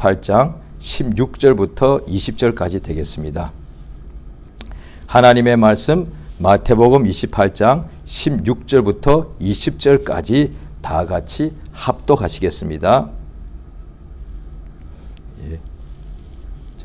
28장 16절부터 20절까지 되겠습니다. 하나님의 말씀 마태복음 28장 16절부터 20절까지 다 같이 합독하시겠습니다.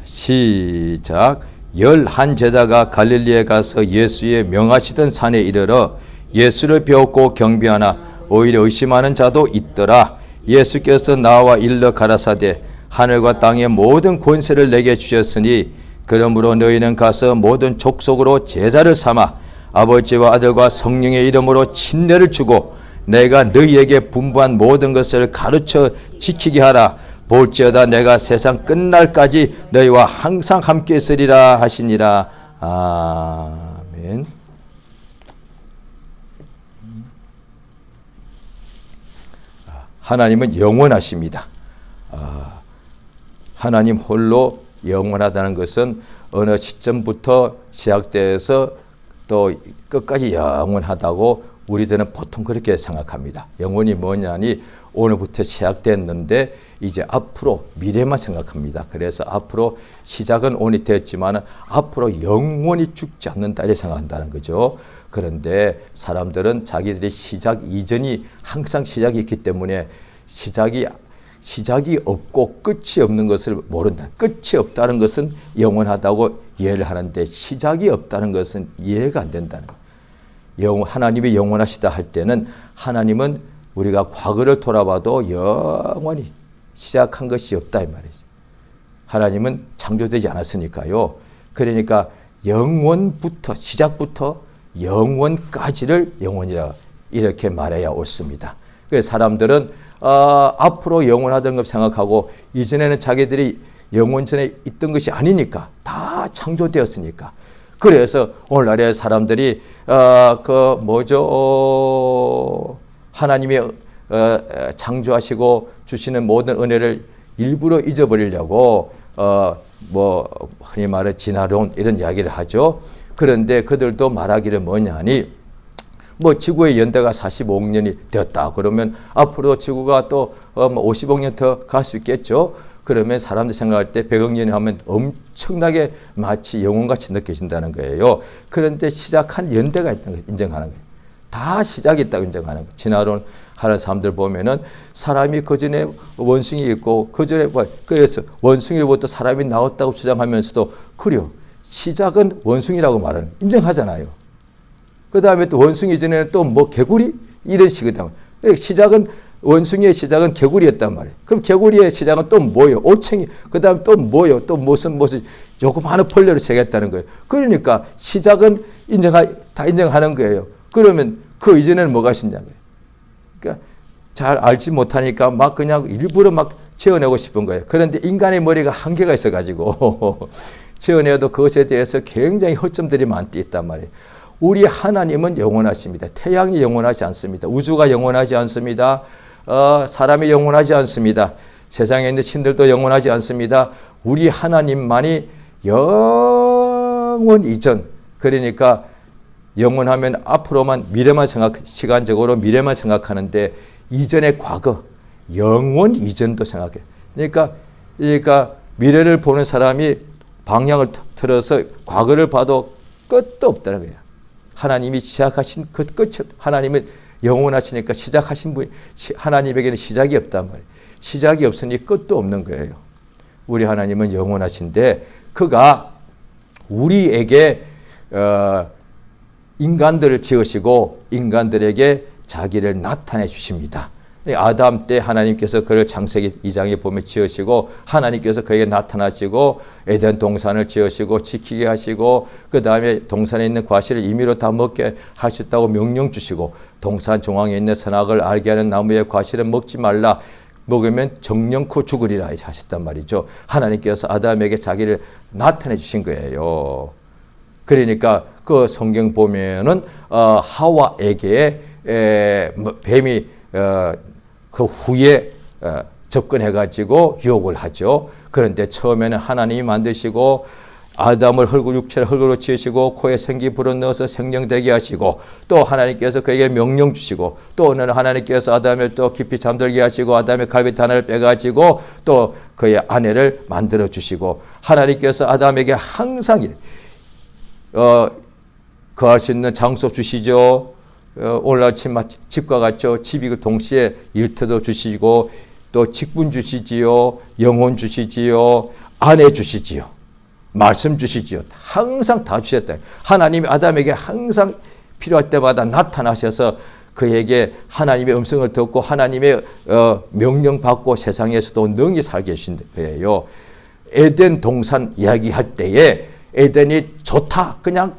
시작. 11제자가 갈릴리에 가서 예수의 명하시던 산에 이르러 예수를 배웠고 경배하나 오히려 의심하는 자도 있더라. 예수께서 나와 일러 가라사대 하늘과 땅의 모든 권세를 내게 주셨으니 그러므로 너희는 가서 모든 족속으로 제자를 삼아 아버지와 아들과 성령의 이름으로 침례를 주고 내가 너희에게 분부한 모든 것을 가르쳐 지키게 하라. 볼지어다 내가 세상 끝날까지 너희와 항상 함께 있으리라 하시니라. 아멘. 하나님은 영원하십니다. 하나님 홀로 영원하다는 것은 어느 시점부터 시작되어서 또 끝까지 영원하다고 우리들은 보통 그렇게 생각합니다. 영원이 뭐냐니 오늘부터 시작됐는데 이제 앞으로 미래만 생각합니다. 그래서 앞으로 시작은 오늘 됐지만 앞으로 영원히 죽지 않는다 이렇게 생각한다는 거죠. 그런데 사람들은 자기들이 시작 이전이 항상 시작이 있기 때문에 시작이 없고 끝이 없는 것을 모른다. 끝이 없다는 것은 영원하다고 이해를 하는데 시작이 없다는 것은 이해가 안 된다는 거예요. 하나님이 영원하시다 할 때는 하나님은 우리가 과거를 돌아봐도 영원히 시작한 것이 없다 이 말이죠. 하나님은 창조되지 않았으니까요. 그러니까 영원부터 시작부터 영원까지를 영원이라 이렇게 말해야 옳습니다. 그래서 사람들은 앞으로 영원하다는 걸 생각하고 이전에는 자기들이 영원 전에 있던 것이 아니니까 다 창조되었으니까 그래서 오늘날의 사람들이 하나님이 창조하시고 주시는 모든 은혜를 일부러 잊어버리려고 흔히 말해 진화론 이런 이야기를 하죠. 그런데 그들도 말하기를 뭐냐니 지구의 연대가 45억 년이 되었다. 그러면 앞으로 지구가 또 50억 년 더 갈 수 있겠죠. 그러면 사람들 생각할 때 100억 년이 하면 엄청나게 마치 영혼같이 느껴진다는 거예요. 그런데 시작한 연대가 있다는 걸 인정하는 거예요. 다 시작이 있다고 인정하는 거예요. 진화론 하는 사람들 보면은 사람이 그 전에 원숭이 있고 그 전에 그래서 원숭이로부터 사람이 나왔다고 주장하면서도 그래요. 시작은 원숭이라고 말하는 인정하잖아요. 그 다음에 또 원숭이 전에는 또 개구리 이런 식이다. 시작은 원숭이의 시작은 개구리였단 말이에요. 그럼 개구리의 시작은 또 뭐예요? 올챙이. 그 다음에 또 뭐예요? 또 무슨 조그마한 벌레로 시작했다는 거예요. 그러니까 시작은 다 인정하는 거예요. 그러면 그 이전에는 뭐가 있었냐고요. 그러니까 잘 알지 못하니까 막 그냥 일부러 막 재어내고 싶은 거예요. 그런데 인간의 머리가 한계가 있어가지고 재어내도 그것에 대해서 굉장히 허점들이 있단 말이에요. 우리 하나님은 영원하십니다. 태양이 영원하지 않습니다. 우주가 영원하지 않습니다. 사람이 영원하지 않습니다. 세상에 있는 신들도 영원하지 않습니다. 우리 하나님만이 영원 이전. 그러니까 영원하면 앞으로만 시간적으로 미래만 생각하는데 이전의 과거, 영원 이전도 생각해. 그러니까 미래를 보는 사람이 방향을 틀어서 과거를 봐도 끝도 없다는 거예요. 하나님이 시작하신 그 끝이 하나님은 영원하시니까 시작하신 분이 하나님에게는 시작이 없단 말이에요. 시작이 없으니 끝도 없는 거예요. 우리 하나님은 영원하신데 그가 우리에게 인간들을 지으시고 인간들에게 자기를 나타내 주십니다. 아담 때 하나님께서 그를 창세기 2장에 보면 지으시고 하나님께서 그에게 나타나시고 에덴 동산을 지으시고 지키게 하시고 그 다음에 동산에 있는 과실을 임의로 다 먹게 하셨다고 명령 주시고 동산 중앙에 있는 선악을 알게 하는 나무의 과실은 먹지 말라. 먹으면 정령코 죽으리라 하셨단 말이죠. 하나님께서 아담에게 자기를 나타내 주신 거예요. 그러니까 그 성경 보면은 하와에게 뱀이 그 후에 접근해가지고 유혹을 하죠. 그런데 처음에는 하나님이 만드시고 아담을 육체를 흙으로 지으시고 코에 생기 불어넣어서 생명되게 하시고 또 하나님께서 그에게 명령 주시고 또 어느 날 하나님께서 아담을 또 깊이 잠들게 하시고 아담의 갈비뼈 하나를 빼가지고 또 그의 아내를 만들어 주시고 하나님께서 아담에게 항상 거할 수 있는 장소 주시죠. 오늘 아침 집과 같죠. 집이 동시에 일터도 주시고 또 직분 주시지요. 영혼 주시지요. 아내 주시지요. 말씀 주시지요. 항상 다 주셨다. 하나님이 아담에게 항상 필요할 때마다 나타나셔서 그에게 하나님의 음성을 듣고 하나님의 명령 받고 세상에서도 능히 살게 하신 거예요. 에덴 동산 이야기할 때에 에덴이 좋다. 그냥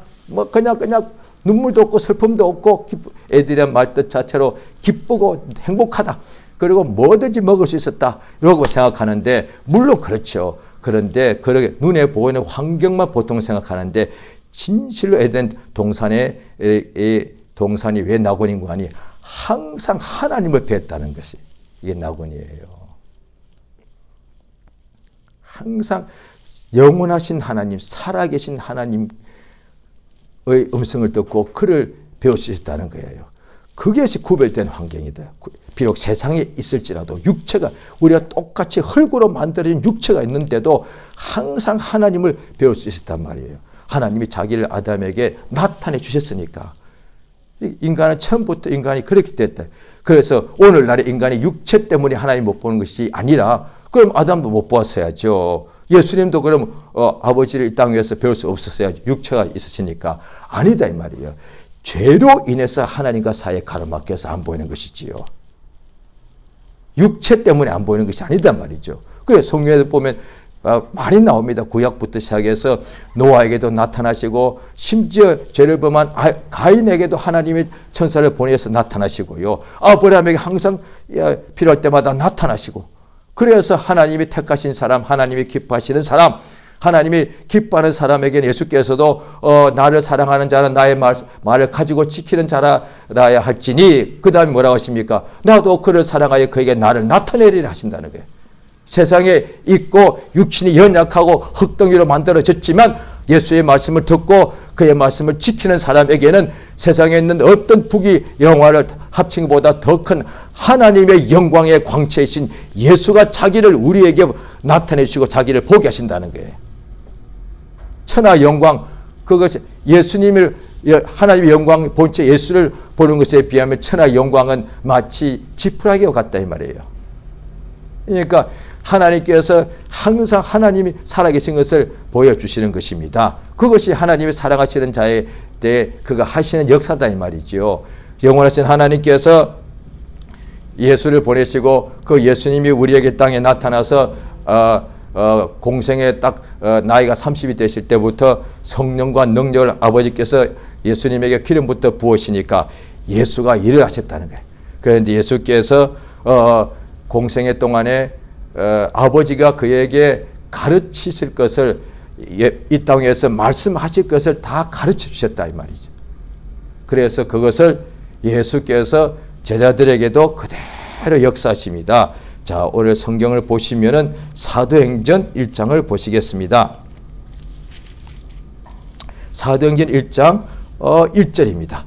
눈물도 없고 슬픔도 없고 에덴이란 말뜻 자체로 기쁘고 행복하다. 그리고 뭐든지 먹을 수 있었다. 이러고 생각하는데 물론 그렇죠. 그런데 그렇게 눈에 보이는 환경만 보통 생각하는데 진실로 에덴 동산이 왜 낙원인고 하니 항상 하나님을 뵀다는 것이 이게 낙원이에요. 항상 영원하신 하나님, 살아계신 하나님의 음성을 듣고 그를 배울 수 있다는 거예요. 그것이 구별된 환경이다. 비록 세상에 있을지라도 육체가 우리가 똑같이 흙으로 만들어진 육체가 있는데도 항상 하나님을 배울 수 있었단 말이에요. 하나님이 자기를 아담에게 나타내 주셨으니까. 인간은 처음부터 인간이 그렇게 됐다. 그래서 오늘날의 인간이 육체 때문에 하나님 못 보는 것이 아니라 그럼 아담도 못 보았어야죠. 예수님도 그럼 아버지를 이 땅 위에서 배울 수 없었어야죠. 육체가 있으시니까. 아니다 이 말이에요. 죄로 인해서 하나님과 사이에 가로막혀서 안 보이는 것이지요. 육체 때문에 안 보이는 것이 아니단 말이죠. 그래 성경에 보면 많이 나옵니다. 구약부터 시작해서 노아에게도 나타나시고 심지어 죄를 범한 가인에게도 하나님의 천사를 보내서 나타나시고요. 아브라함에게 항상 필요할 때마다 나타나시고 그래서 하나님이 택하신 사람, 하나님이 기뻐하시는 사람, 하나님이 기뻐하는 사람에게는 예수께서도 나를 사랑하는 자는 나의 말을 가지고 지키는 자라야 할지니 그 다음에 뭐라고 하십니까? 나도 그를 사랑하여 그에게 나를 나타내리라 하신다는 거예요. 세상에 있고 육신이 연약하고 흙덩이로 만들어졌지만 예수의 말씀을 듣고 그의 말씀을 지키는 사람에게는 세상에 있는 어떤 부귀 영화를 합친 것보다 더 큰 하나님의 영광의 광채이신 예수가 자기를 우리에게 나타내시고 자기를 보게 하신다는 거예요. 천하 영광, 그것이 예수님을 하나님의 영광 본체 예수를 보는 것에 비하면 천하 영광은 마치 지푸라기와 같다 이 말이에요. 그러니까 하나님께서 항상 하나님이 살아계신 것을 보여주시는 것입니다. 그것이 하나님이 사랑하시는 자에 대해 그가 하시는 역사다 이 말이죠. 영원하신 하나님께서 예수를 보내시고 그 예수님이 우리에게 땅에 나타나서 공생에 딱 나이가 30이 되실 때부터 성령과 능력을 아버지께서 예수님에게 기름부터 부으시니까 예수가 일을 하셨다는 거예요. 그런데 예수께서 공생의 동안에 아버지가 그에게 가르치실 것을 이 땅에서 말씀하실 것을 다 가르쳐 주셨다 이 말이죠. 그래서 그것을 예수께서 제자들에게도 그대로 역사하십니다. 자, 오늘 성경을 보시면은 사도행전 1장을 보시겠습니다. 사도행전 1장 1절입니다.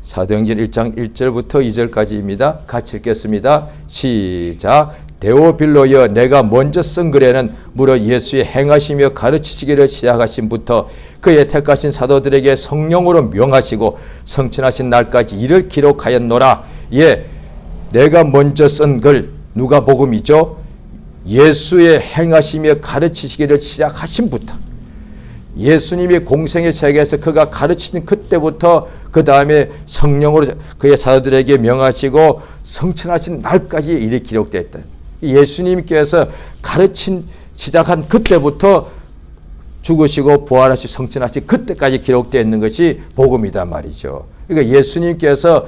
사도행전 1장 1절부터 2절까지입니다. 같이 읽겠습니다. 시작. 데오빌로여 내가 먼저 쓴 글에는 무려 예수의 행하시며 가르치시기를 시작하신부터 그의 택하신 사도들에게 성령으로 명하시고 성천하신 날까지 이를 기록하였노라. 예, 내가 먼저 쓴 글 누가복음이죠. 예수의 행하시며 가르치시기를 시작하신부터 예수님이 공생의 세계에서 그가 가르치신 그때부터 그 다음에 성령으로 그의 사도들에게 명하시고 성천하신 날까지 일이 기록되었다. 예수님께서 가르친 시작한 그때부터 죽으시고 부활하시고 성천하신 그때까지 기록되어 있는 것이 복음이다 말이죠. 그러니까 예수님께서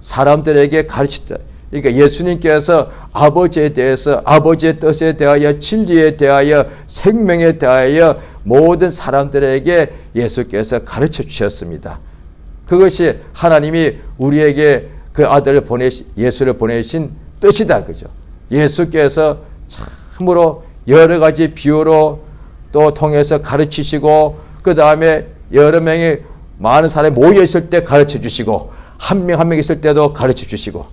사람들에게 가르치다. 그러니까 예수님께서 아버지에 대해서 아버지의 뜻에 대하여 진리에 대하여 생명에 대하여 모든 사람들에게 예수께서 가르쳐 주셨습니다. 그것이 하나님이 우리에게 그 아들을 예수를 보내신 뜻이다 그죠. 예수께서 참으로 여러 가지 비유로 또 통해서 가르치시고 그 다음에 여러 명이 많은 사람이 모여 있을 때 가르쳐 주시고 한 명 한 명 있을 때도 가르쳐 주시고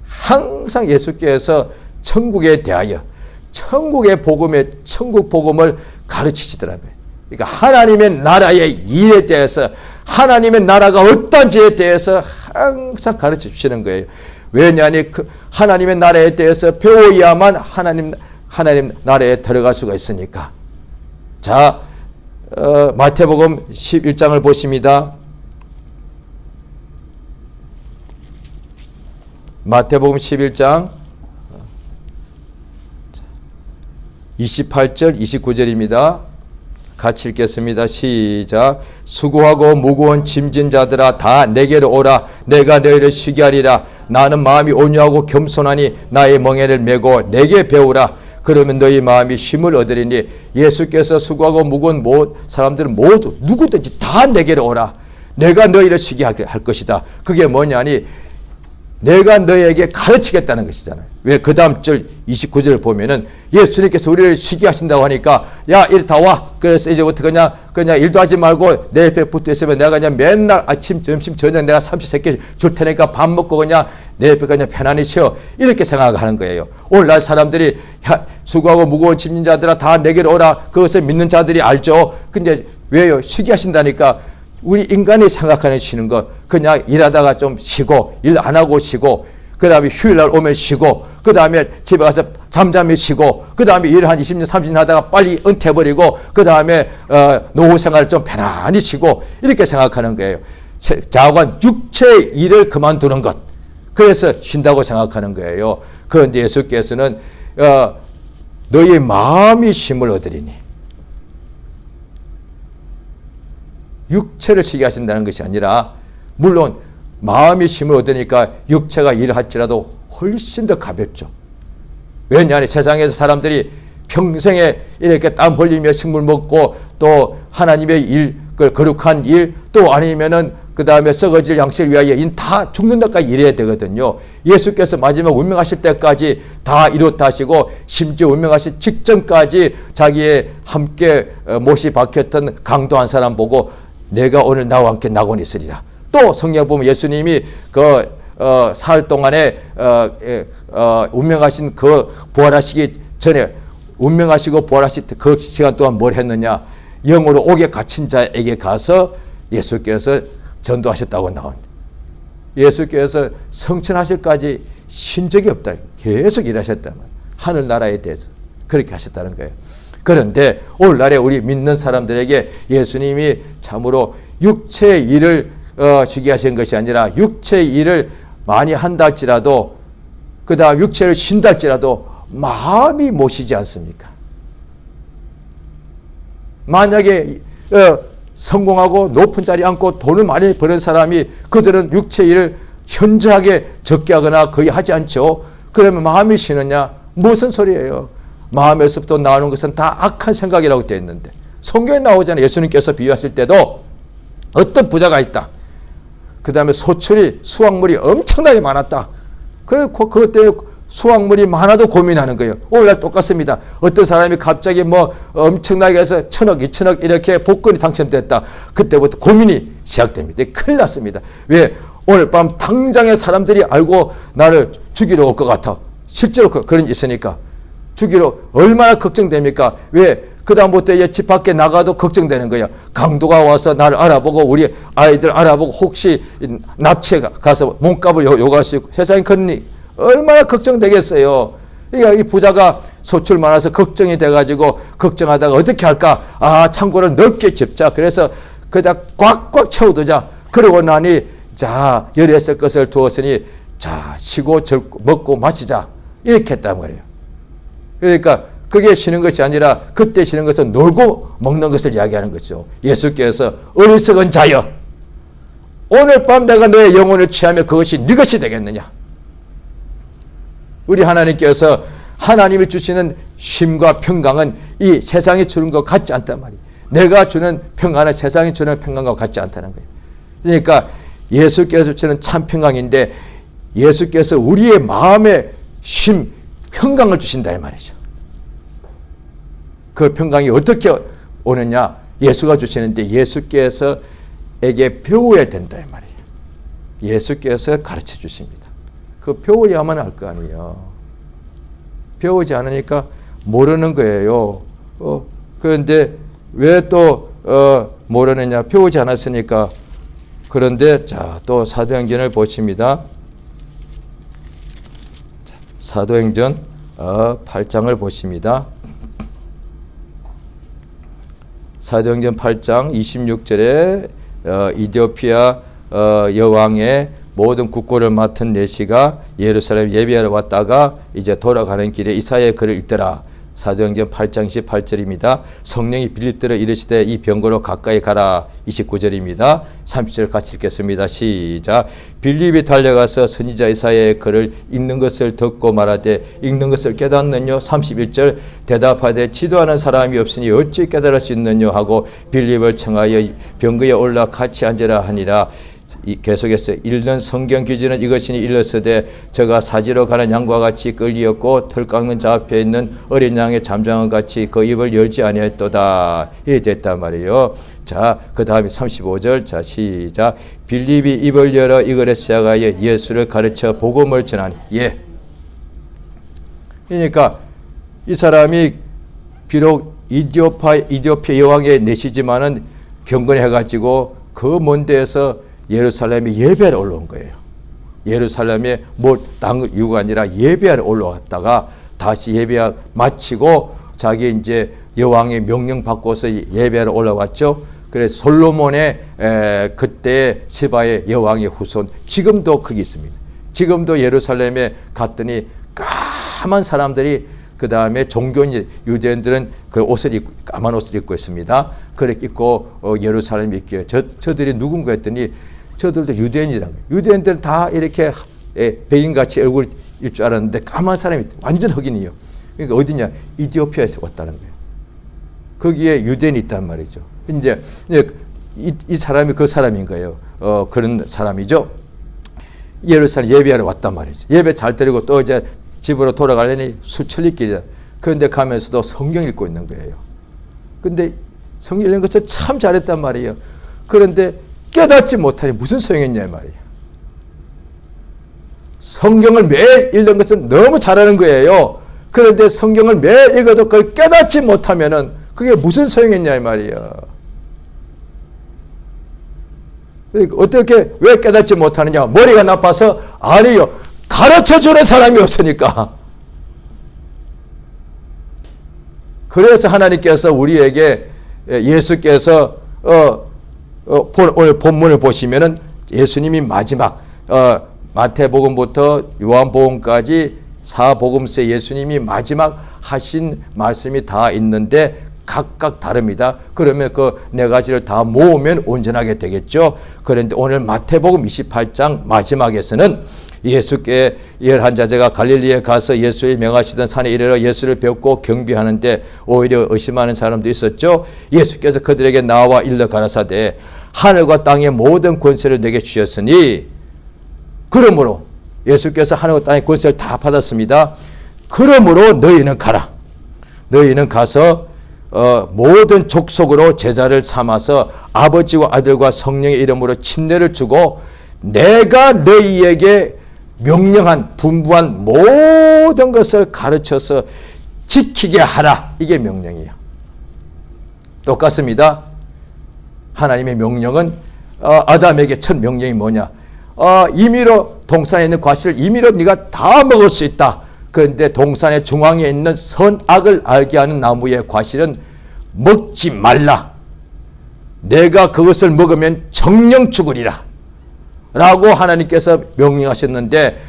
항상 예수께서 천국에 대하여 천국의 복음의 천국 복음을 가르치시더라고요. 그러니까 하나님의 나라의 일에 대해서 하나님의 나라가 어떤지에 대해서 항상 가르쳐 주시는 거예요. 왜냐하니 그 하나님의 나라에 대해서 배워야만 하나님 나라에 들어갈 수가 있으니까. 자, 마태복음 11장을 보십니다. 마태복음 11장 28절 29절입니다. 같이 읽겠습니다. 시작. 수고하고 무거운 짐진 자들아 다 내게로 오라. 내가 너희를 쉬게 하리라. 나는 마음이 온유하고 겸손하니 나의 멍에를 메고 내게 배우라. 그러면 너희 마음이 쉼을 얻으리니. 예수께서 수고하고 무거운 사람들은 모두 누구든지 다 내게로 오라. 내가 너희를 쉬게 할 것이다. 그게 뭐냐니 내가 너에게 가르치겠다는 것이잖아요. 왜 그 다음 절 29절을 보면은 예수님께서 우리를 쉬게 하신다고 하니까 야 이리 다 와. 그래서 이제부터 그냥 일도 하지 말고 내 옆에 붙어 있으면 내가 그냥 맨날 아침 점심 저녁 내가 삼시세끼 줄 테니까 밥 먹고 그냥 내 옆에 그냥 편안히 쉬어. 이렇게 생각하는 거예요. 오늘날 사람들이 수고하고 무거운 짐진 자들아 다 내게로 오라. 그것을 믿는 자들이 알죠. 근데 왜요? 쉬게 하신다니까. 우리 인간이 생각하는 쉬는 거 그냥 일하다가 좀 쉬고 일 안 하고 쉬고 그 다음에 휴일날 오면 쉬고 그 다음에 집에 가서 잠잠히 쉬고 그 다음에 일을 한 20년 30년 하다가 빨리 은퇴해버리고 그 다음에 노후 생활을 좀 편안히 쉬고 이렇게 생각하는 거예요. 자관 육체의 일을 그만두는 것, 그래서 쉰다고 생각하는 거예요. 그런데 예수께서는 너희 마음이 쉼을 얻으리니, 육체를 쉬게 하신다는 것이 아니라, 물론 마음이 쉼을 얻으니까 육체가 일을 할지라도 훨씬 더 가볍죠. 왜냐하면 세상에서 사람들이 평생에 이렇게 땀 흘리며 식물 먹고 또 하나님의 일, 그 거룩한 일, 또 아니면은 그 다음에 썩어질 양식을 위하여 다 죽는 데까지 일해야 되거든요. 예수께서 마지막 운명하실 때까지 다 이뤘다 하시고, 심지어 운명하실 직전까지 자기의 함께 못이 박혔던 강도 한 사람 보고 내가 오늘 나와 함께 낙원에 있으리라. 또 성경 보면 예수님이 사흘 동안에 운명하신 그 부활하시기 전에, 운명하시고 부활하실 때 그 시간 동안 뭘 했느냐, 영으로 옥에 갇힌 자에게 가서 예수께서 전도하셨다고 나옵니다. 예수께서 성천하실까지 쉰 적이 없다. 계속 일하셨단 말이에요. 하늘나라에 대해서 그렇게 하셨다는 거예요. 그런데 오늘날에 우리 믿는 사람들에게 예수님이 참으로 육체의 일을 쉬게 하신 것이 아니라, 육체의 일을 많이 한다 할지라도, 그 다음 육체를 쉰다 할지라도 마음이 못 쉬지 않습니까? 만약에 성공하고 높은 자리에 앉고 돈을 많이 버는 사람이, 그들은 육체 일을 현저하게 적게 하거나 거의 하지 않죠. 그러면 마음이 쉬느냐? 무슨 소리예요? 마음에서부터 나오는 것은 다 악한 생각이라고 되어 있는데, 성경에 나오잖아요. 예수님께서 비유하실 때도 어떤 부자가 있다. 그 다음에 소출이, 수확물이 엄청나게 많았다. 그것 때문에 수확물이 많아도 고민하는 거예요. 오늘날 똑같습니다. 어떤 사람이 갑자기 엄청나게 해서 1,000억, 2,000억 이렇게 복권이 당첨됐다. 그때부터 고민이 시작됩니다. 큰일 났습니다. 왜? 오늘 밤 당장에 사람들이 알고 나를 죽이러 올 것 같아. 실제로 그런 게 있으니까. 죽이러 얼마나 걱정됩니까? 왜? 그 다음부터 집 밖에 나가도 걱정되는 거야. 강도가 와서 나를 알아보고, 우리 아이들 알아보고, 혹시 납치해 가서 몸값을 요구할 수 있고, 세상에 그러니 얼마나 걱정되겠어요. 그러니까 이 부자가 소출 많아서 걱정이 돼가지고, 걱정하다가 어떻게 할까? 창고를 넓게 집자. 그래서 그다 꽉꽉 채워두자. 그러고 나니, 자, 열했을 것을 두었으니, 자, 쉬고 먹고 마시자. 이렇게 했단 말이에요. 그러니까 그게 쉬는 것이 아니라, 그때 쉬는 것은 놀고 먹는 것을 이야기하는 거죠. 예수께서 어리석은 자여, 오늘 밤 내가 너의 영혼을 취하면 그것이 네 것이 되겠느냐. 우리 하나님께서, 하나님이 주시는 쉼과 평강은 이 세상이 주는 것 같지 않단 말이에요. 내가 주는 평강은 세상이 주는 평강과 같지 않다는 거예요. 그러니까 예수께서 주시는 참 평강인데, 예수께서 우리의 마음에 쉼, 평강을 주신다 이 말이죠. 그 평강이 어떻게 오느냐? 예수가 주시는데 예수께서에게 배워야 된다 이 말이에요. 예수께서 가르쳐 주십니다. 그 배워야만 할 거 아니에요. 배우지 않으니까 모르는 거예요. 그런데 왜 또 모르느냐? 배우지 않았으니까. 그런데 자, 또 사도행전을 보십니다. 사도행전 8장을 보십니다. 사도행전 8장 26절에 이디오피아 여왕의 모든 국고를 맡은 내시가 예루살렘 예배하러 왔다가 이제 돌아가는 길에 이사야의 글을 읽더라. 사도행전 8장 28절입니다. 성령이 빌립들어 이르시되 이 병거로 가까이 가라. 29절입니다. 30절 같이 읽겠습니다. 시작. 빌립이 달려가서 선지자 이사야의 글을 읽는 것을 듣고 말하되 읽는 것을 깨닫느뇨? 31절 대답하되 지도하는 사람이 없으니 어찌 깨달을 수 있느뇨? 하고 빌립을 청하여 병거에 올라 같이 앉으라 하니라. 계속해서 읽는 성경 기준은 이것이니 일렀으되 저가 사지로 가는 양과 같이 끌리었고 털 깎는 자 앞에 있는 어린 양의 잠자와 같이 그 입을 열지 아니하였도다. 이래 됐단 말이에요. 자, 그 다음에 35절. 자, 시작. 빌립이 입을 열어 이글에 시작하여 예수를 가르쳐 복음을 전하니. 예. 그러니까 이 사람이 비록 이디오피아 여왕의 내시지만은 경건해가지고 그 먼 데에서 예루살렘에 예배하러 올라온 거예요. 예루살렘에 뭐 딴 이유가 아니라 예배하러 올라왔다가 다시 예배 마치고 자기 이제 여왕의 명령 받고서 예배하러 올라왔죠. 그래서 솔로몬의 그때 시바의 여왕의 후손 지금도 거기 있습니다. 지금도 예루살렘에 갔더니 까만 사람들이 그 다음에 종교인 유대인들은 그 옷을 입고 까만 옷을 입고 있습니다. 그렇게 입고 예루살렘에 있기에 저들이 누군가 했더니 저들도 유대인이라고. 유대인들은 다 이렇게 백인같이 얼굴일 줄 알았는데 까만 사람이 완전 흑인이에요. 그러니까 어디냐? 이디오피아에서 왔다는 거예요. 거기에 유대인이 있단 말이죠. 이제 이 사람이 그 사람인 거예요. 그런 사람이죠. 예루살렘 예배하러 왔단 말이죠. 예배 잘 드리고 또 이제 집으로 돌아가려니 수천리 길이다. 그런데 가면서도 성경 읽고 있는 거예요. 근데 성경 읽는 것을 참 잘했단 말이에요. 그런데 깨닫지 못하니 무슨 소용이냐 말이에요. 성경을 매일 읽는 것은 너무 잘하는 거예요. 그런데 성경을 매일 읽어도 그걸 깨닫지 못하면은 그게 무슨 소용이냐 말이에요. 어떻게 왜 깨닫지 못하느냐? 머리가 나빠서? 아니요. 가르쳐주는 사람이 없으니까. 그래서 하나님께서 우리에게 예수께서 오늘 본문을 보시면은 예수님이 마지막 마태복음부터 요한복음까지 사복음서에 예수님이 마지막 하신 말씀이 다 있는데 각각 다릅니다. 그러면 그 네 가지를 다 모으면 온전하게 되겠죠. 그런데 오늘 마태복음 28장 마지막에서는 예수께 11자제가 갈릴리에 가서 예수의 명하시던 산에 이르러 예수를 뵙고 경배하는데 오히려 의심하는 사람도 있었죠. 예수께서 그들에게 나와 일러 가라사대 하늘과 땅의 모든 권세를 내게 주셨으니, 그러므로 예수께서 하늘과 땅의 권세를 다 받았습니다. 그러므로 너희는 가라. 너희는 가서 모든 족속으로 제자를 삼아서 아버지와 아들과 성령의 이름으로 침례를 주고 내가 너희에게 명령한 분부한 모든 것을 가르쳐서 지키게 하라. 이게 명령이에요. 똑같습니다. 하나님의 명령은 아담에게 첫 명령이 뭐냐? 임의로 동산에 있는 과실을 임의로 네가 다 먹을 수 있다. 그런데 동산의 중앙에 있는 선악을 알게 하는 나무의 과실은 먹지 말라. 내가 그것을 먹으면 정령 죽으리라. 라고 하나님께서 명령하셨는데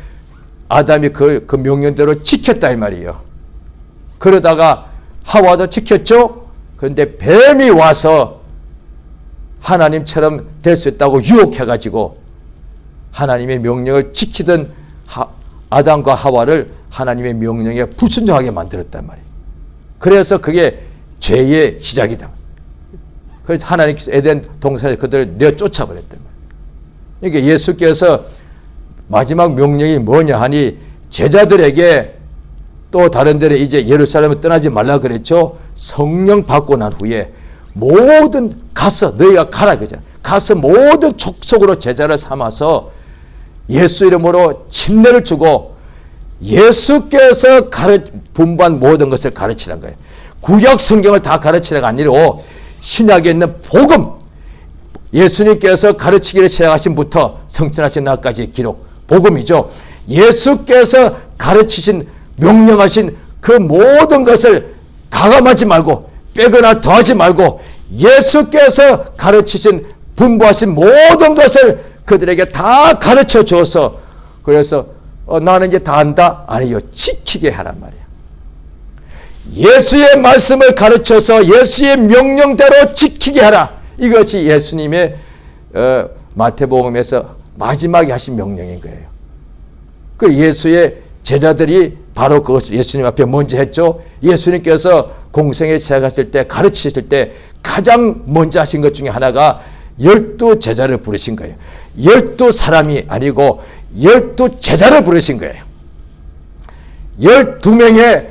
아담이 그 명령대로 지켰다 이 말이에요. 그러다가 하와도 지켰죠. 그런데 뱀이 와서 하나님처럼 될 수 있다고 유혹해가지고 하나님의 명령을 지키던 아담과 하와를 하나님의 명령에 불순종하게 만들었단 말이에요. 그래서 그게 죄의 시작이다. 그래서 하나님께서 에덴 동산에 그들을 내쫓아버렸단 말이에요. 그러니까 예수께서 마지막 명령이 뭐냐 하니 제자들에게 또 다른 데는 이제 예루살렘을 떠나지 말라 그랬죠. 성령 받고 난 후에 모든 가서 너희가 가라 그러잖아. 가서 모든 족속으로 제자를 삼아서 예수 이름으로 침례를 주고 예수께서 분부한 모든 것을 가르치는 거예요. 구약 성경을 다 가르치는 게 아니고 신약에 있는 복음, 예수님께서 가르치기를 시작하신부터 성천하신 날까지의 기록, 복음이죠. 예수께서 가르치신 명령하신 그 모든 것을 가감하지 말고 빼거나 더하지 말고 예수께서 가르치신 분부하신 모든 것을 그들에게 다 가르쳐 주어서 그래서 나는 이제 다 안다? 아니요. 지키게 하란 말이에요. 예수의 말씀을 가르쳐서 예수의 명령대로 지키게 하라. 이것이 예수님의 마태복음에서 마지막에 하신 명령인 거예요. 그 예수의 제자들이 바로 그것을 예수님 앞에 먼저 했죠. 예수님께서 공생에 시작하실 때 가르치실 때 가장 먼저 하신 것 중에 하나가 12 제자를 부르신 거예요. 12 사람이 아니고 12 제자를 부르신 거예요. 12명의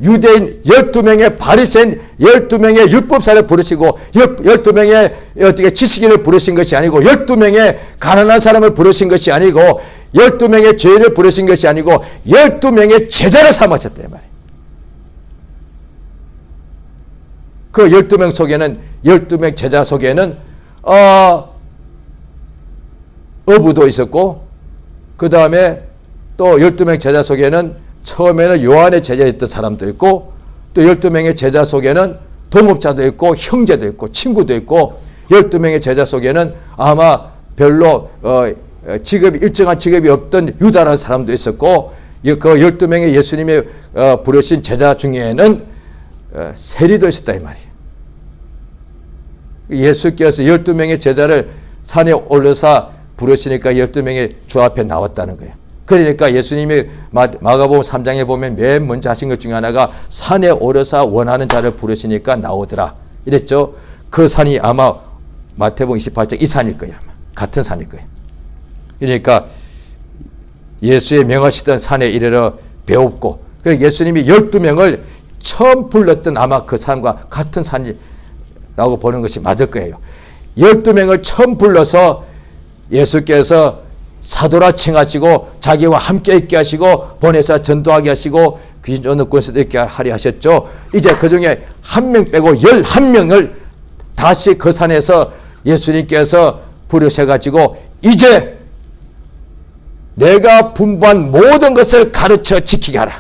유대인, 12명의 바리새인, 12명의 율법사를 부르시고 12명의 어떻게 지식인을 부르신 것이 아니고 12명의 가난한 사람을 부르신 것이 아니고 12명의 죄인을 부르신 것이 아니고 12명의 제자를 삼으셨단 말이에요. 그 12명 속에는 12명 제자 속에는 어부도 있었고 그 다음에 또 12명 제자 속에는 처음에는 요한의 제자였던 사람도 있고 또 12명의 제자 속에는 동업자도 있고 형제도 있고 친구도 있고 12명의 제자 속에는 아마 별로 일정한 직업이 없던 유다라는 사람도 있었고 그 12명의 예수님이 부르신 제자 중에는 세리도 있었다 이 말이에요. 예수께서 12명의 제자를 산에 올려서 부르시니까 12명의 주 앞에 나왔다는 거예요. 그러니까 예수님이 마가복음 3장에 보면 맨 먼저 하신 것 중에 하나가 산에 오르사 원하는 자를 부르시니까 나오더라 이랬죠. 그 산이 아마 마태복음 28장 이 산일 거예요. 아마. 같은 산일 거예요. 그러니까 예수의 명하시던 산에 이르러 배웠고 그래서 예수님이 12명을 처음 불렀던 아마 그 산과 같은 산이라고 보는 것이 맞을 거예요. 12명을 처음 불러서 예수께서 사도라 칭하시고 자기와 함께 있게 하시고 보내서 전도하게 하시고 귀신 쫓는 권세도 있게 하리 하셨죠. 이제 그 중에 한 명 빼고 11명을 다시 그 산에서 예수님께서 부르셔가지고 이제 내가 분부한 모든 것을 가르쳐 지키게 하라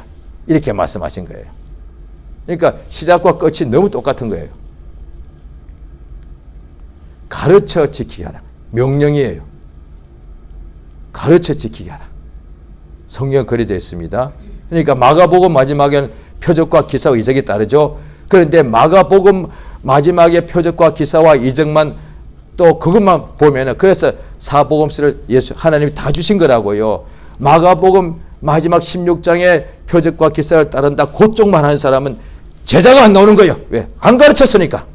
이렇게 말씀하신 거예요. 그러니까 시작과 끝이 너무 똑같은 거예요. 가르쳐 지키게 하라. 명령이에요. 가르쳐 지키게 하라. 성경 그리 되어 있습니다. 그러니까 마가복음 마지막에는 표적과 기사와 이적이 따르죠. 그런데 마가복음 마지막에 표적과 기사와 이적만 또 그것만 보면은 그래서 사복음서를 하나님이 다 주신 거라고요. 마가복음 마지막 16장에 표적과 기사를 따른다 그쪽만 하는 사람은 제자가 안 나오는 거예요. 왜? 안 가르쳤으니까.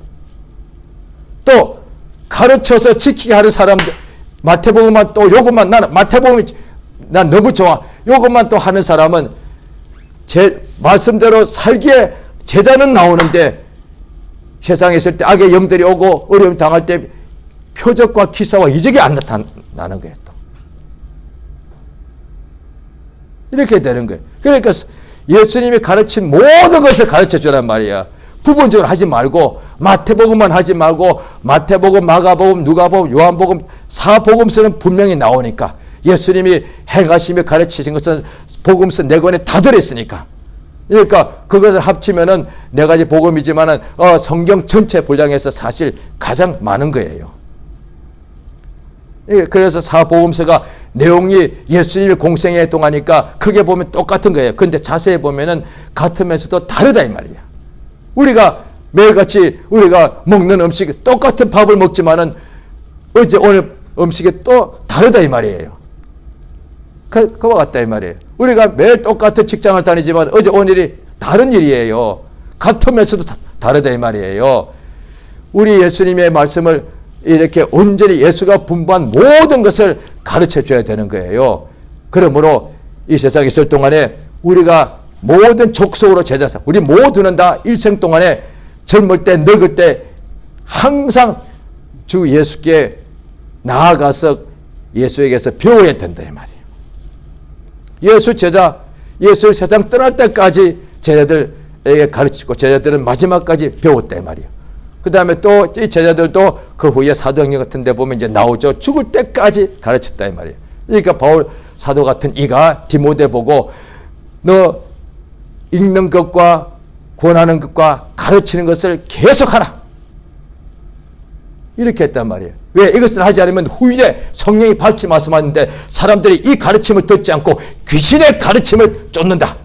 또 가르쳐서 지키게 하는 사람들 마태복음만 또 요것만 나는 마태복음이 난 너무 좋아. 요것만 또 하는 사람은 제 말씀대로 살기에 제자는 나오는데 세상에 있을 때 악의 영들이 오고 어려움 당할 때 표적과 기사와 이적이 안 나타나는 거예요. 또. 이렇게 되는 거예요. 그러니까 예수님이 가르친 모든 것을 가르쳐 주란 말이야. 부분적으로 하지 말고 마태복음만 하지 말고 마태복음, 마가복음, 누가복음, 요한복음, 사복음서는 분명히 나오니까 예수님이 행하시며 가르치신 것은 복음서 4권에 다 들어있으니까 그러니까 그것을 합치면은 4가지 복음이지만은 성경 전체 분량에서 사실 가장 많은 거예요. 그래서 사복음서가 내용이 예수님이 공생애 동하니까 크게 보면 똑같은 거예요. 그런데 자세히 보면은 같으면서도 다르다 이 말이야. 우리가 매일같이 우리가 먹는 음식이 똑같은 밥을 먹지만은 어제 오늘 음식이 또 다르다 이 말이에요. 그와 같다 이 말이에요. 우리가 매일 똑같은 직장을 다니지만 어제 오늘이 다른 일이에요. 같으면서도 다르다 이 말이에요. 우리 예수님의 말씀을 이렇게 온전히 예수가 분부한 모든 것을 가르쳐 줘야 되는 거예요. 그러므로 이 세상에 있을 동안에 우리가 모든 족속으로 제자사. 우리 모두는 다 일생 동안에 젊을 때 늙을 때 항상 주 예수께 나아가서 예수에게서 배워야 된다 이 말이에요. 예수 제자, 예수 세상 떠날 때까지 제자들에게 가르치고 제자들은 마지막까지 배웠다 이 말이에요. 그 다음에 또 이 제자들도 그 후에 사도행전 같은 데 보면 이제 나오죠. 죽을 때까지 가르쳤다 이 말이에요. 그러니까 바울 사도 같은 이가 디모데 보고 너 읽는 것과 권하는 것과 가르치는 것을 계속하라 이렇게 했단 말이에요. 왜? 이것을 하지 않으면 후일에 성령이 밝히 말씀하는데 사람들이 이 가르침을 듣지 않고 귀신의 가르침을 쫓는다.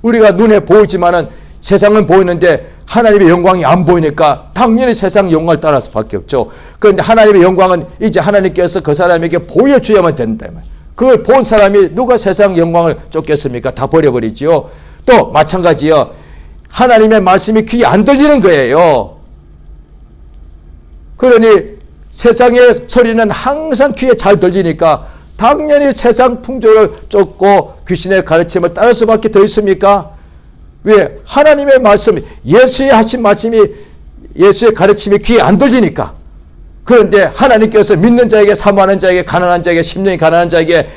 우리가 눈에 보이지만은 세상은 보이는데 하나님의 영광이 안 보이니까 당연히 세상 영광을 따라갈 수밖에 없죠. 그런데 하나님의 영광은 이제 하나님께서 그 사람에게 보여줘야만 된다. 그걸 본 사람이 누가 세상 영광을 쫓겠습니까? 다 버려버리지요. 또 마찬가지요. 하나님의 말씀이 귀에 안 들리는 거예요. 그러니 세상의 소리는 항상 귀에 잘 들리니까 당연히 세상 풍조를 쫓고 귀신의 가르침을 따를 수밖에 더 있습니까? 왜? 하나님의 말씀, 예수의 하신 말씀이 예수의 가르침이 귀에 안 들리니까. 그런데 하나님께서 믿는 자에게, 사모하는 자에게, 가난한 자에게, 심령이 가난한 자에게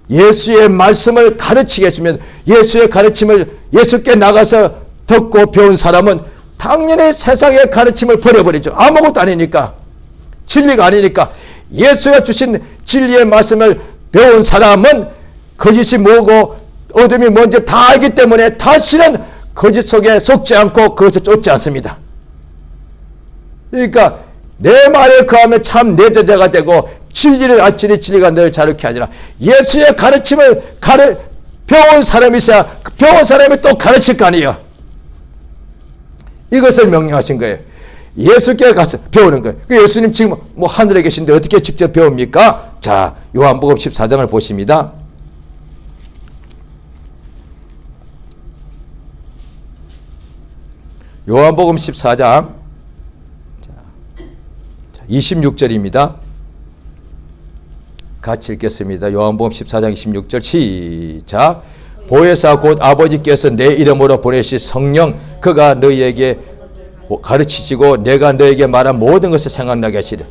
예수의 말씀을 가르치게 해주면 예수의 가르침을 예수께 나가서 듣고 배운 사람은 당연히 세상의 가르침을 버려버리죠. 아무것도 아니니까. 진리가 아니니까. 예수가 주신 진리의 말씀을 배운 사람은 거짓이 뭐고 어둠이 뭔지 다 알기 때문에 다시는 거짓 속에 속지 않고 그것을 쫓지 않습니다. 그러니까 내 말에 거하면 참 내 제자가 되고 진리를 알지니 진리가 너를 자유케 하리라. 예수의 가르침을 배운 사람이 있어야 배운 사람이 또 가르칠 거 아니에요. 이것을 명령하신 거예요. 예수께 가서 배우는 거예요. 예수님 지금 뭐 하늘에 계신데 어떻게 직접 배웁니까? 자, 요한복음 14장을 보십니다. 요한복음 14장 26절입니다. 같이 읽겠습니다. 요한복음 14장 26절 시작. 보혜사 곧 아버지께서 내 이름으로 보내신 성령 그가 너희에게 가르치시고 내가 너에게 말한 모든 것을 생각나게 하시리라.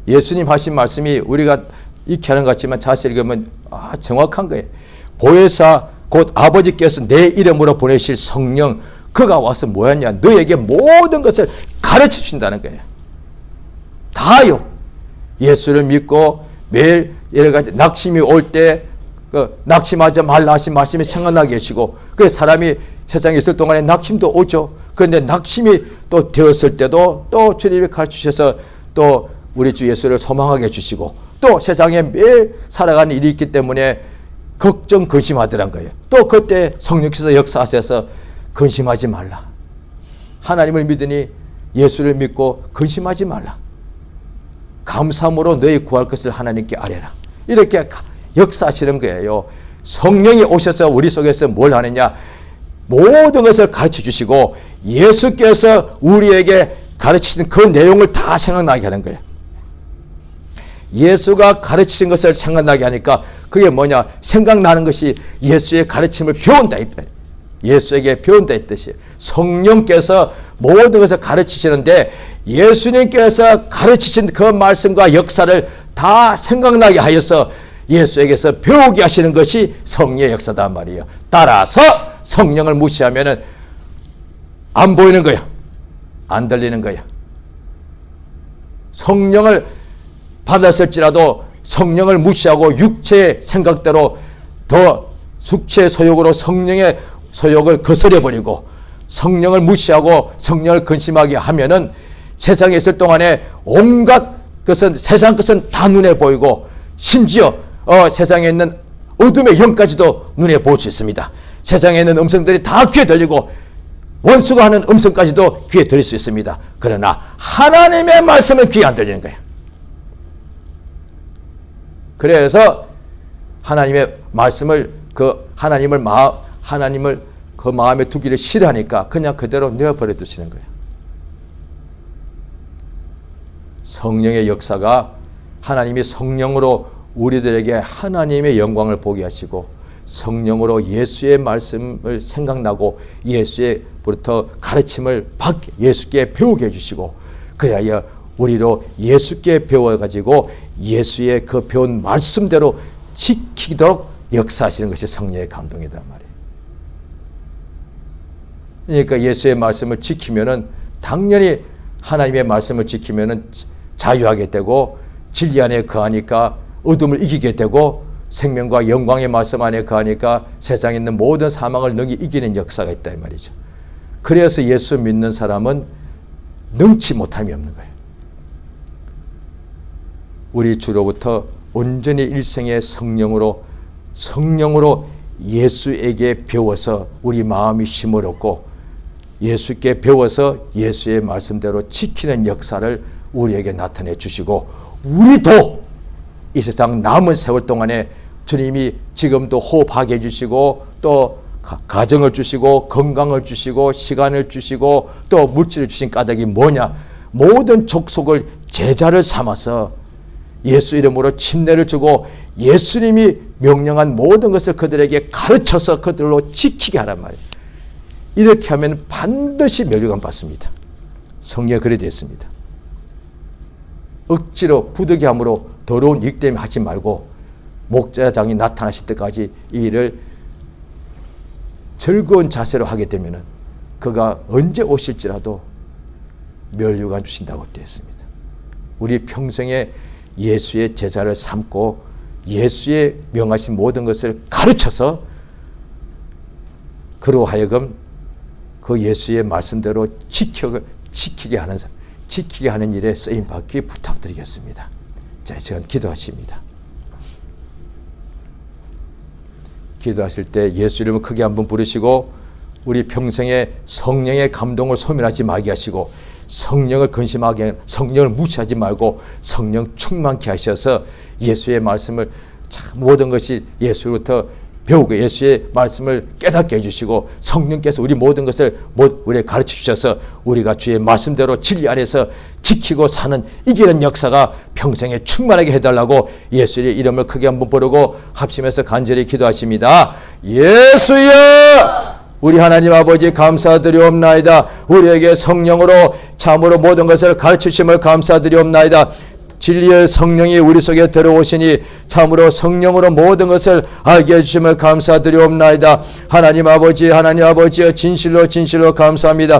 예수님 하신 말씀이 우리가 익히 하는 것 같지만 자세히 읽으면 정확한 거예요. 보혜사 곧 아버지께서 내 이름으로 보내실 성령 그가 와서 뭐였냐? 너에게 모든 것을 가르쳐 주신다는 거예요. 다요. 예수를 믿고 매일 여러 가지 낙심이 올 때 낙심하지 말라 하신 말씀이 생각나게 하시고 그래서 사람이 세상에 있을 동안에 낙심도 오죠. 그런데 낙심이 또 되었을 때도 또 주님이 가르치셔서 또 우리 주 예수를 소망하게 해주시고 또 세상에 매일 살아가는 일이 있기 때문에 걱정 근심하더란 거예요. 또 그때 성령께서 역사하셔서 근심하지 말라. 하나님을 믿으니 예수를 믿고 근심하지 말라. 감사함으로 너희 구할 것을 하나님께 아뢰라. 이렇게 역사하시는 거예요. 성령이 오셔서 우리 속에서 뭘 하느냐? 모든 것을 가르쳐 주시고 예수께서 우리에게 가르치신 그 내용을 다 생각나게 하는 거예요. 예수가 가르치신 것을 생각나게 하니까 그게 뭐냐? 생각나는 것이 예수의 가르침을 배운다. 예수에게 배운다 이 뜻이에요. 성령께서 모든 것을 가르치시는데 예수님께서 가르치신 그 말씀과 역사를 다 생각나게 하여서 예수에게서 배우게 하시는 것이 성령의 역사단 말이에요. 따라서 성령을 무시하면은 안 보이는 거야. 안 들리는 거야. 성령을 받았을지라도 성령을 무시하고 육체의 생각대로 더 숙체의 소욕으로 성령의 소욕을 거스려버리고 성령을 무시하고 성령을 근심하게 하면은 세상에 있을 동안에 온갖 것은 세상 것은 다 눈에 보이고 심지어 세상에 있는 어둠의 영까지도 눈에 보일 수 있습니다. 세상에 있는 음성들이 다 귀에 들리고 원수가 하는 음성까지도 귀에 들릴 수 있습니다. 그러나 하나님의 말씀은 귀에 안 들리는 거예요. 그래서 하나님의 말씀을 하나님을 그 마음에 두기를 싫어하니까 그냥 그대로 내어버려 두시는 거예요. 성령의 역사가 하나님이 성령으로 우리들에게 하나님의 영광을 보게 하시고 성령으로 예수의 말씀을 생각나고 예수의부터 가르침을 받게 예수께 배우게 해주시고 그래야 우리로 예수께 배워가지고 예수의 그 배운 말씀대로 지키도록 역사하시는 것이 성령의 감동이다 말이에요. 그러니까 예수의 말씀을 지키면은 당연히 하나님의 말씀을 지키면은 자유하게 되고 진리 안에 거하니까 어둠을 이기게 되고 생명과 영광의 말씀 안에 거하니까 세상에 있는 모든 사망을 능히 이기는 역사가 있다 이 말이죠. 그래서 예수 믿는 사람은 능치 못함이 없는 거예요. 우리 주로부터 온전히 일생의 성령으로 예수에게 배워서 우리 마음이 힘을 얻고 예수께 배워서 예수의 말씀대로 지키는 역사를 우리에게 나타내 주시고 우리도 이 세상 남은 세월 동안에 주님이 지금도 호흡하게 해주시고 또 가정을 주시고 건강을 주시고 시간을 주시고 또 물질을 주신 까닭이 뭐냐? 모든 족속을 제자를 삼아서 예수 이름으로 침례를 주고 예수님이 명령한 모든 것을 그들에게 가르쳐서 그들로 지키게 하란 말이에요. 이렇게 하면 반드시 멸류관 받습니다. 성경에 그래 되어 있습니다. 억지로 부득이함으로 더러운 일 때문에 하지 말고 목자장이 나타나실 때까지 이 일을 즐거운 자세로 하게 되면 그가 언제 오실지라도 멸류관 주신다고 되어 있습니다. 우리 평생에 예수의 제자를 삼고 예수의 명하신 모든 것을 가르쳐서 그로 하여금 그 예수의 말씀대로 지키게 하는 일에 쓰임받기 부탁드리겠습니다. 자, 시간 기도하십니다. 기도하실 때 예수 이름을 크게 한번 부르시고 우리 평생에 성령의 감동을 소멸하지 말게 하시고 성령을 근심하게 성령을 무시하지 말고 성령 충만케 하셔서 예수의 말씀을 모든 것이 예수로부터 배우고 예수의 말씀을 깨닫게 해주시고 성령께서 우리 모든 것을 우리에게 가르쳐 주셔서 우리가 주의 말씀대로 진리 안에서 지키고 사는 이기는 역사가 평생에 충만하게 해달라고 예수의 이름을 크게 한번 부르고 합심해서 간절히 기도하십니다. 예수여! 우리 하나님 아버지 감사드리옵나이다. 우리에게 성령으로 참으로 모든 것을 가르치심을 감사드리옵나이다. 진리의 성령이 우리 속에 들어오시니 참으로 성령으로 모든 것을 알게 해주심을 감사드리옵나이다. 하나님 아버지여 진실로 감사합니다.